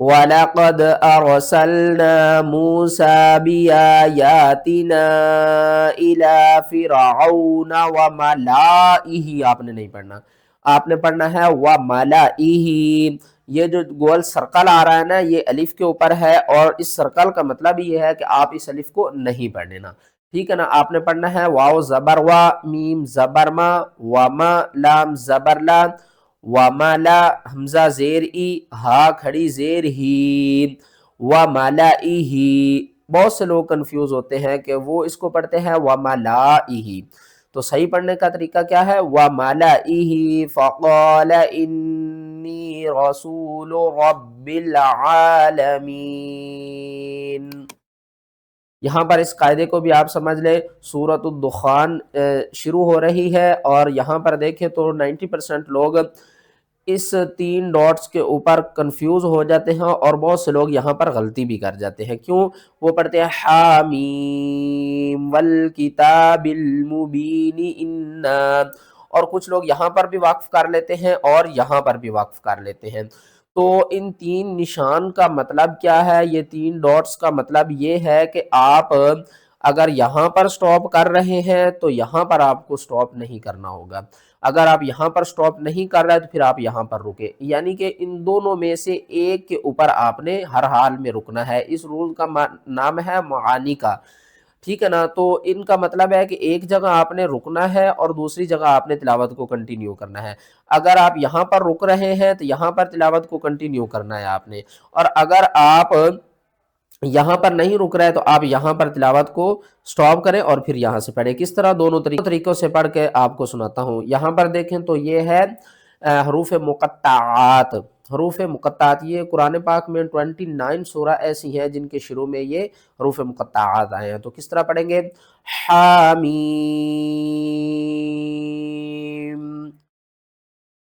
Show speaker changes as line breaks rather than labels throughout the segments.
وَلَقَدْ أَرْسَلْنَا مُوسَى بِآيَاتِنَا إِلَى فِرْعَوْنَ وَمَلَائِهِ، آپ نے نہیں پڑھنا، آپ نے پڑھنا ہے وَمَلَائِهِ۔ یہ جو گول سرکل آ رہا ہے نا، یہ الف کے اوپر ہے، اور اس سرکل کا مطلب یہ ہے کہ آپ اس الف کو نہیں پڑھ لینا، ٹھیک ہے نا۔ آپ نے پڑھنا ہے واو زبر وا، میم زبر ما، وما لام زبر لا، ومالا حمزہ زیر ای، ہا کھڑی زیر ہی، وملائہی۔ بہت سے لوگ کنفیوز ہوتے ہیں کہ وہ اس کو پڑھتے ہیں وملائہی، تو صحیح پڑھنے کا طریقہ کیا ہے؟ وملائہی فقال انی رسول رب العالمین۔ یہاں پر اس قاعدے کو بھی آپ سمجھ لیں، سورۃ الدخان شروع ہو رہی ہے، اور یہاں پر دیکھیں تو 90% لوگ اس 3 ڈاٹس کے اوپر کنفیوز ہو جاتے ہیں، اور بہت سے لوگ یہاں پر غلطی بھی کر جاتے ہیں۔ کیوں؟ وہ پڑھتے ہیں حامیم والکتاب المبین انا، اور کچھ لوگ یہاں پر بھی وقف کر لیتے ہیں اور یہاں پر بھی وقف کر لیتے ہیں۔ تو ان 3 نشان کا مطلب کیا ہے؟ یہ 3 ڈاٹس کا مطلب یہ ہے کہ آپ اگر یہاں پر سٹاپ کر رہے ہیں تو یہاں پر آپ کو سٹاپ نہیں کرنا ہوگا، اگر آپ یہاں پر سٹاپ نہیں کر رہے تو پھر آپ یہاں پر رکے، یعنی کہ ان دونوں میں سے ایک کے اوپر آپ نے ہر حال میں رکنا ہے۔ اس رول کا نام ہے معانی کا، ٹھیک ہے نا۔ تو ان کا مطلب ہے کہ ایک جگہ آپ نے رکنا ہے اور دوسری جگہ آپ نے تلاوت کو کنٹینیو کرنا ہے۔ اگر آپ یہاں پر رک رہے ہیں تو یہاں پر تلاوت کو کنٹینیو کرنا ہے آپ نے، اور اگر آپ یہاں پر نہیں رک رہے تو آپ یہاں پر تلاوت کو سٹاپ کریں اور پھر یہاں سے پڑھیں۔ کس طرح؟ دونوں طریقوں سے پڑھ کے آپ کو سناتا ہوں۔ یہاں پر دیکھیں تو یہ ہے حروف مقطعات۔ حروف مقطعات یہ قرآن پاک میں 29 سورہ ایسی ہیں جن کے شروع میں یہ حروف مقطعات آئے ہیں، تو کس طرح پڑھیں گے؟ حامیم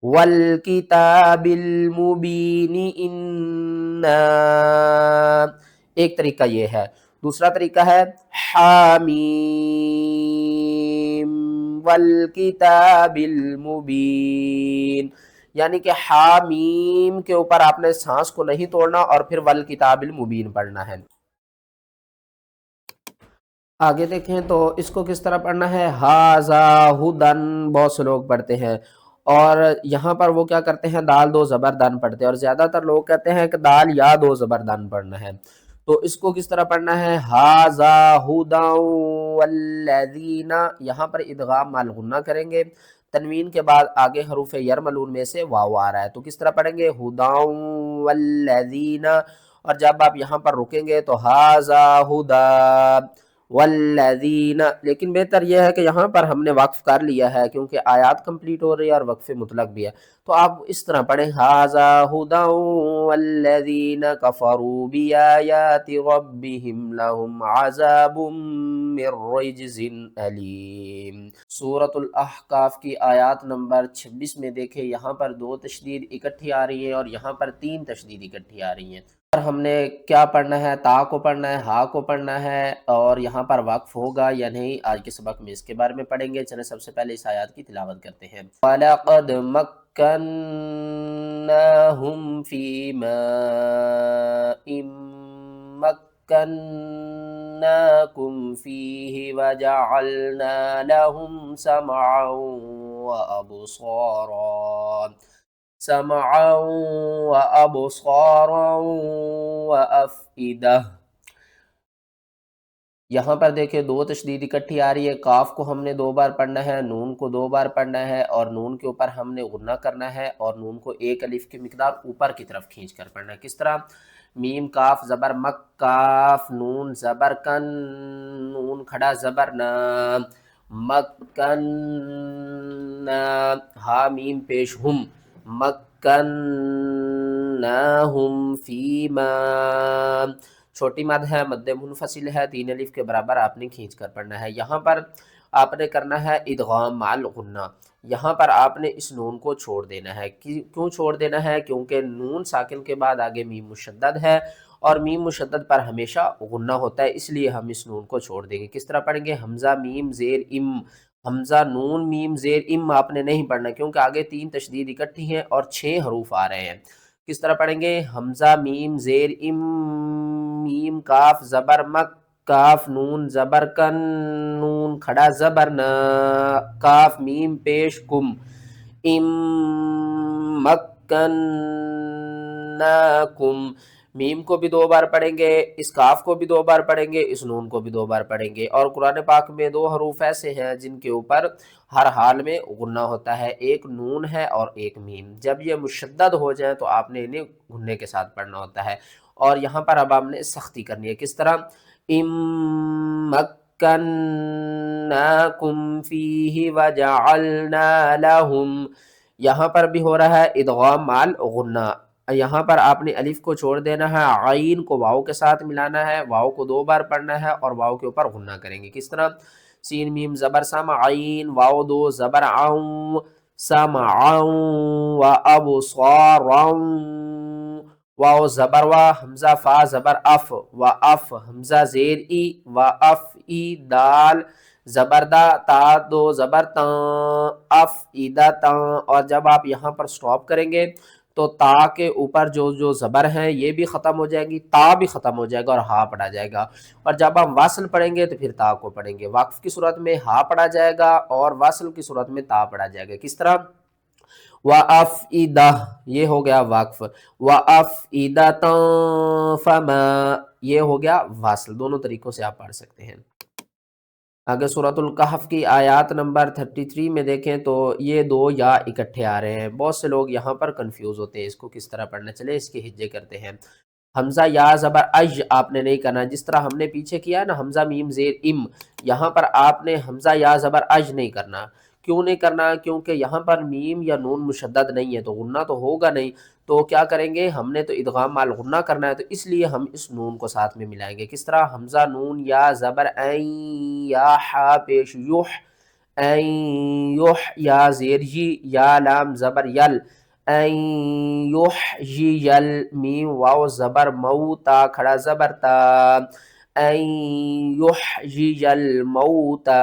والکتاب المبین انا، ایک طریقہ یہ ہے۔ دوسرا طریقہ ہے حامیم والکتاب المبین، یعنی کہ حامیم کے اوپر آپ نے سانس کو نہیں توڑنا اور پھر والکتاب المبین پڑھنا ہے۔ آگے دیکھیں تو اس کو کس طرح پڑھنا ہے؟ ھذا ھدی، بہت سے لوگ پڑھتے ہیں، اور یہاں پر وہ کیا کرتے ہیں؟ دال دو زبر دن پڑھتے ہیں، اور زیادہ تر لوگ کہتے ہیں کہ دال یا دو زبر دن پڑھنا ہے۔ تو اس کو کس طرح پڑھنا ہے؟ ھذا ھدی والذین، یہاں پر ادغام مع الغنہ کریں گے، تنوین کے بعد آگے حروف یرملون میں سے واو آ رہا ہے، تو کس طرح پڑھیں گے؟ ھدی والذین، اور جب آپ یہاں پر رکیں گے تو ھذا ھدی والذین، لیکن بہتر یہ ہے کہ یہاں پر ہم نے وقف کر لیا ہے کیونکہ آیات کمپلیٹ ہو رہی ہے اور وقف مطلق بھی ہے، تو آپ اس طرح پڑھیں ھذا ھدی والذین کفروا بآیات ربہم لہم عذاب من رجز علیم۔ سورۃ الاحقاف کی آیات نمبر 26 میں دیکھیں، یہاں پر 2 تشدید اکٹھی آ رہی ہیں اور یہااں پر 3 تشدید اکٹھی آ رہی ہیں۔ ہم نے کیا پڑھنا ہے؟ تا کو پڑھنا ہے، ہا کو پڑھنا ہے، اور یہاں پر وقف ہوگا یا نہیں آج کے سبق میں اس کے بارے میں پڑھیں گے۔ چلیں سب سے پہلے اس آیات کی تلاوت کرتے ہیں۔ وَلَقَدْ مَكَّنَّاهُمْ فِي مَاءٍ مَكَّنَّاكُمْ فِيهِ وَجَعَلْنَا لَهُمْ سَمْعًا وَأَبْصَارًا وَأَفْئِدَةً۔ یہاں پر دیکھیں 2 تشدید اکٹھی آ رہی ہے، کاف کو ہم نے 2 بار پڑھنا ہے، نون کو 2 بار پڑھنا ہے، اور نون کے اوپر ہم نے غنہ کرنا ہے، اور نون کو 1 الف کی مقدار اوپر کی طرف کھینچ کر پڑھنا ہے۔ کس طرح؟ میم کاف زبر مک، کاف نون زبر کن، نون کھڑا زبر نا، مکننا، ہا میم پیش ہم، مکناہم فیما، چھوٹی مد ہے، مد منفصل ہے، 3 الف کے برابر آپ نے کھینچ کر پڑھنا ہے۔ یہاں پر آپ نے کرنا ہے ادغام مع الغنہ، یہاں پر آپ نے اس نون کو چھوڑ دینا ہے۔ کیوں چھوڑ دینا ہے؟ کیونکہ نون ساکن کے بعد آگے میم مشدد ہے، اور میم مشدد پر ہمیشہ غنہ ہوتا ہے، اس لیے ہم اس نون کو چھوڑ دیں گے۔ کس طرح پڑھیں گے؟ حمزہ میم زیر ام، حمزہ نون میم زیر ام آپ نے نہیں پڑھنا، کیونکہ آگے 3 تشدید اکٹھی ہیں اور 6 حروف آ رہے ہیں، کس طرح پڑھیں گے؟ حمزہ میم زیر ام، میم کاف زبر مک، کاف نون زبر کن، نون کھڑا زبر نا، کاف میم پیش کم، ام مکناکم، میم کو بھی 2 بار پڑھیں گے، اس کاف کو بھی 2 بار پڑھیں گے، اس نون کو بھی 2 بار پڑھیں گے۔ اور قرآن پاک میں 2 حروف ایسے ہیں جن کے اوپر ہر حال میں غنہ ہوتا ہے، ایک نون ہے اور ایک میم۔ جب یہ مشدد ہو جائیں تو آپ نے انہیں غنے کے ساتھ پڑھنا ہوتا ہے، اور یہاں پر اب آپ نے سختی کرنی ہے۔ کس طرح؟ مکناکم فیہ وجعلنا لہم، یہاں پر بھی ہو رہا ہے ادغام مال غنہ، یہاں پر آپ نے الف کو چھوڑ دینا ہے، عین کو واؤ کے ساتھ ملانا ہے، واؤ کو 2 بار پڑھنا ہے اور واؤ کے اوپر غنہ کریں گے۔ کس طرح؟ سین میم زبر سم، عین واؤ 2 زبر عون، سمعا و ابصارا، واؤ زبر وا، حمزہ فا زبر اف، و اف حمزہ زیر ای، و اف ای، دال زبر دا، تا 2 زبر تاں، اف ایدا تاں، اور جب آپ یہاں پر سٹاپ کریں گے تو تا کے اوپر جو زبر ہیں یہ بھی ختم ہو جائے گی، تا بھی ختم ہو جائے گا اور ہا پڑھا جائے گا، اور جب ہم واصل پڑھیں گے تو پھر تا کو پڑھیں گے۔ وقف کی صورت میں ہا پڑھا جائے گا اور واصل کی صورت میں تا پڑھا جائے گا۔ کس طرح؟ وَأَفْئِدَةً، یہ ہو گیا وقف، وَأَفْئِدَةً فَمَا، یہ ہو گیا واصل۔ دونوں طریقوں سے آپ پڑھ سکتے ہیں۔ اگر سورۃ الکہف کی آیات نمبر 33 میں دیکھیں تو یہ 2 یا اکٹھے آ رہے ہیں، بہت سے لوگ یہاں پر کنفیوز ہوتے ہیں اس کو کس طرح پڑھنا، چلے اس کے ہجے کرتے ہیں۔ حمزہ یا زبر اج آپ نے نہیں کرنا، جس طرح ہم نے پیچھے کیا نا حمزہ میم زیر ام، یہاں پر آپ نے حمزہ یا زبر اج نہیں کرنا۔ کیوں نہیں کرنا؟ کیونکہ یہاں پر میم یا نون مشدد نہیں ہے تو غنہ تو ہوگا نہیں، تو کیا کریں گے؟ ہم نے تو ادغام مال غنہ کرنا ہے، تو اس لیے ہم اس نون کو ساتھ میں ملائیں گے۔ کس طرح؟ حمزہ نون یا زبر این، یا ہا پیش یوح، این یوح، یا زیر جی، یا لام زبر یل، این یحیی یل، میم واو زبر مو، تا کھڑا زبر تا، این یحیی الموتا۔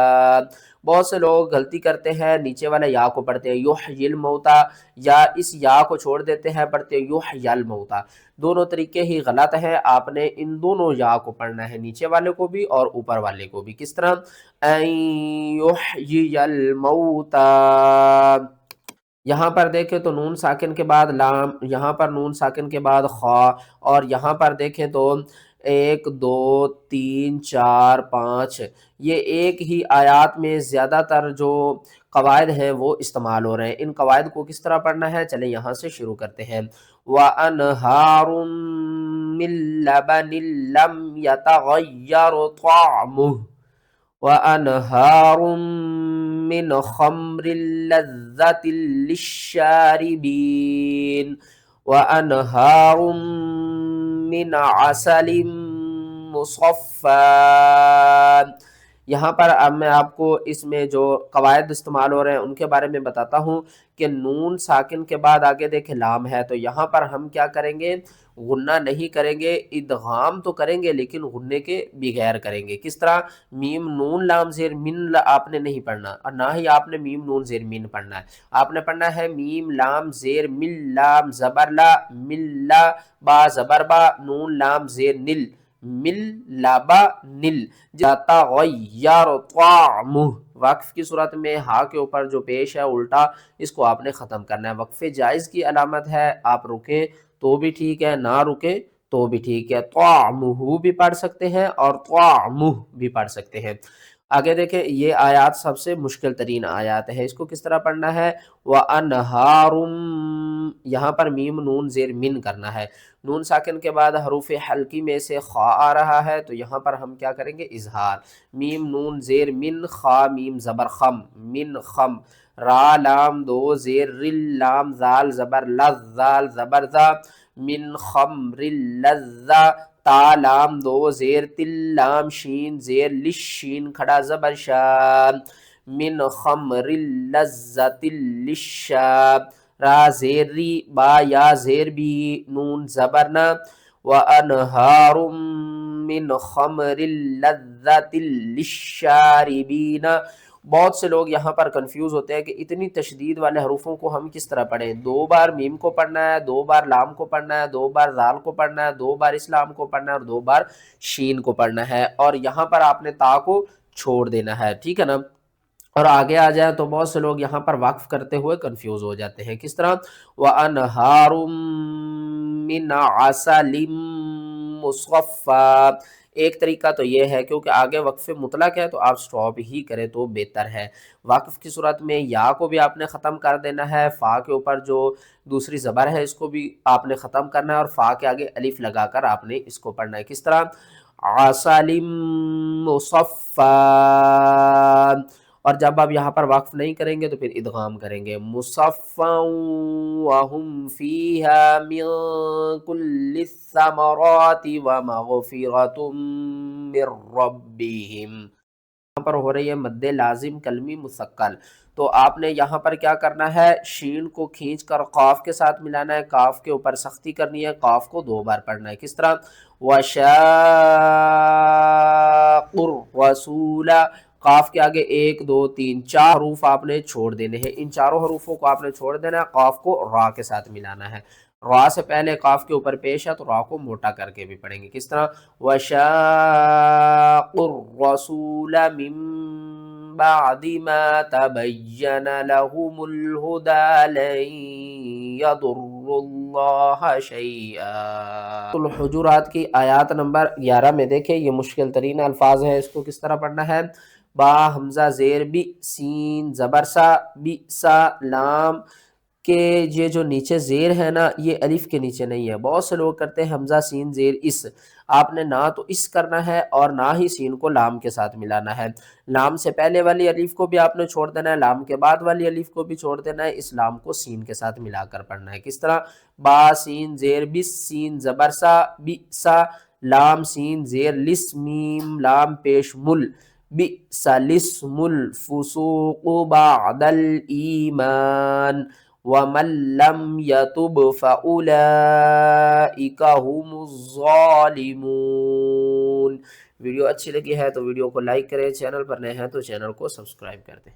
بہت سے لوگ غلطی کرتے ہیں، نیچے والا یا کو پڑھتے ہیں یحیی الموتا، یا اس یا کو چھوڑ دیتے ہیں پڑھتے ہیں یحیی الموتا۔ دونوں طریقے ہی غلط ہیں، آپ نے ان دونوں یا کو پڑھنا ہے، نیچے والے کو بھی اور اوپر والے کو بھی۔ کس طرح؟ این یحیی الموتا۔ یہاں پر دیکھیں تو نون ساکن کے بعد لام، یہاں پر نون ساکن کے بعد خا، اور یہاں پر دیکھیں تو 1 2 3 4 5، یہ ایک ہی آیات میں زیادہ تر جو قواعد ہیں وہ استعمال ہو رہے ہیں۔ ان قواعد کو کس طرح پڑھنا ہے، چلیں یہاں سے شروع کرتے ہیں۔ وَأَنْهَارٌ مِّن لَبَنٍ لَّمْ يَتَغَيَّرْ طَعْمُهُ وَأَنْهَارٌ مِّنْ خَمْرٍ لَّذَّةٍ لِّلشَّارِبِينَ وَأَنْهَارٌ مِّنْ عَسَلٍ مُّصَفًّى۔ یہاں پر اب میں آپ کو اس میں جو قواعد استعمال ہو رہے ہیں ان کے بارے میں بتاتا ہوں کہ نون ساکن کے بعد آگے دیکھیں لام ہے، تو یہاں پر ہم کیا کریں گے؟ غنہ نہیں کریں گے، ادغام تو کریں گے لیکن غنے کے بغیر کریں گے۔ کس طرح؟ میم نون لام زیر من آپ نے نہیں پڑھنا، اور نہ ہی آپ نے میم نون زیر من پڑھنا ہے، آپ نے پڑھنا ہے میم لام زیر مل، لام زبر لا، مل لا، با زبر با، نون لام زیر نل، مل لابا نل، جاتا غیر طعمہ۔ وقف کی صورت میں ہا کے اوپر جو پیش ہے الٹا، اس کو آپ نے ختم کرنا ہے۔ وقف جائز کی علامت ہے، آپ رکیں تو بھی ٹھیک ہے، نہ رکیں تو بھی ٹھیک ہے، طعمہ بھی پڑھ سکتے ہیں اور طعمہ بھی پڑھ سکتے ہیں۔ آگے دیکھیں یہ آیات سب سے مشکل ترین آیات ہے، اس کو کس طرح پڑھنا ہے؟ وَأَنْهَارٌ، یہاں پر میم نون زیر من کرنا ہے، نون ساکن کے بعد حروف حلقی میں سے خا آ رہا ہے تو یہاں پر ہم کیا کریں گے؟ اظہار، میم نون زیر من، خا میم زبر خم، من خم، را لام 2 زیر رل، لام زال زبر لذ، زال زبر ذا، من خمر لذا، تا لام 2 زیر تل، لام شین زیر لش، شین کھڑا زبر شا، من خمر لذت للشا، را زیر ری، با یا زیر بی، نون زبرنا، وَأَنْهَارٌ مِّنْ خَمْرٍ لَذَّةٍ لِلشَّارِبِينَ بہت سے لوگ یہاں پر کنفیوز ہوتے ہیں کہ اتنی تشدید والے حروفوں کو ہم کس طرح پڑھیں، 2 بار میم کو پڑھنا ہے، 2 بار لام کو پڑھنا ہے، 2 بار زال کو پڑھنا ہے، 2 بار اسلام کو پڑھنا ہے اور 2 بار شین کو پڑھنا ہے، اور یہاں پر آپ نے تا کو چھوڑ دینا ہے، ٹھیک ہے نا۔ اور آگے آ جائے تو بہت سے لوگ یہاں پر وقف کرتے ہوئے کنفیوز ہو جاتے ہیں، کس طرح وَأَنْهَارٌ مِّنْ عَسَلٍ مُّصَفًّى۔ ایک طریقہ تو یہ ہے، کیونکہ آگے وقف مطلق ہے تو آپ سٹاپ ہی کریں تو بہتر ہے۔ وقف کی صورت میں یا کو بھی آپ نے ختم کر دینا ہے، فا کے اوپر جو دوسری زبر ہے اس کو بھی آپ نے ختم کرنا ہے، اور فا کے آگے الف لگا کر آپ نے اس کو پڑھنا ہے، کس طرح عَسَلٍ مُّصَفًّى۔ اور جب آپ یہاں پر وقف نہیں کریں گے تو پھر ادغام کریں گے، مصفًّا وَهُمْ فِيهَا مِن كُلِّ الثَّمَرَاتِ وَمَغْفِرَةٌ مِّن رَّبِّهِمْ۔ یہاں پر ہو رہی ہے مد لازم کلمی مثقل، تو آپ نے یہاں پر کیا کرنا ہے، شین کو کھینچ کر قاف کے ساتھ ملانا ہے، کاف کے اوپر سختی کرنی ہے، قاف کو 2 بار پڑھنا ہے، کس طرح وَشَاقُّ الرَّسُولَ۔ قاف کے آگے 1 2 3 4 حروف آپ نے چھوڑ دینے ہیں، ان چاروں حروفوں کو آپ نے چھوڑ دینا ہے، قاف کو را کے ساتھ ملانا ہے، را سے پہلے قاف کے اوپر پیش ہے تو را کو موٹا کر کے بھی پڑھیں گے، کس طرح وَشَاقُّ الرَّسُولَ مِن بَعْدِ مَا تَبَيَّنَ لَهُمُ الْهُدَىٰ لَن يَضُرُّوا اللَّهَ شَيْئًا۔ الحجرات کی آیات نمبر 11 میں دیکھیں، یہ مشکل ترین الفاظ ہیں، اس کو کس طرح پڑھنا ہے، با حمزہ زیر بی، سین زبر سا، بی سا، لام کہ یہ جو نیچے زیر ہے نا یہ الف کے نیچے نہیں ہے، بہت سے لوگ کرتے ہیں حمزہ سین زیر اس، آپ نے نہ تو اس کرنا ہے اور نہ ہی سین کو لام کے ساتھ ملانا ہے، لام سے پہلے والی الف کو بھی آپ نے چھوڑ دینا ہے، لام کے بعد والی الف کو بھی چھوڑ دینا ہے، اس لام کو سین کے ساتھ ملا کر پڑھنا ہے، کس طرح با سین زیر بس، سین زبر سا، بی سا، لام سین زیر لس، میم لام پیش مل، بئس الاسم الفسوق بعد الایمان وَمَن لَّمْ يَتُبْ فَأُولَٰئِكَ هُمُ الظَّالِمُونَ۔ ویڈیو اچھی لگی ہے تو ویڈیو کو لائک کریں، چینل پر نئے ہیں تو چینل کو سبسکرائب کر دیں۔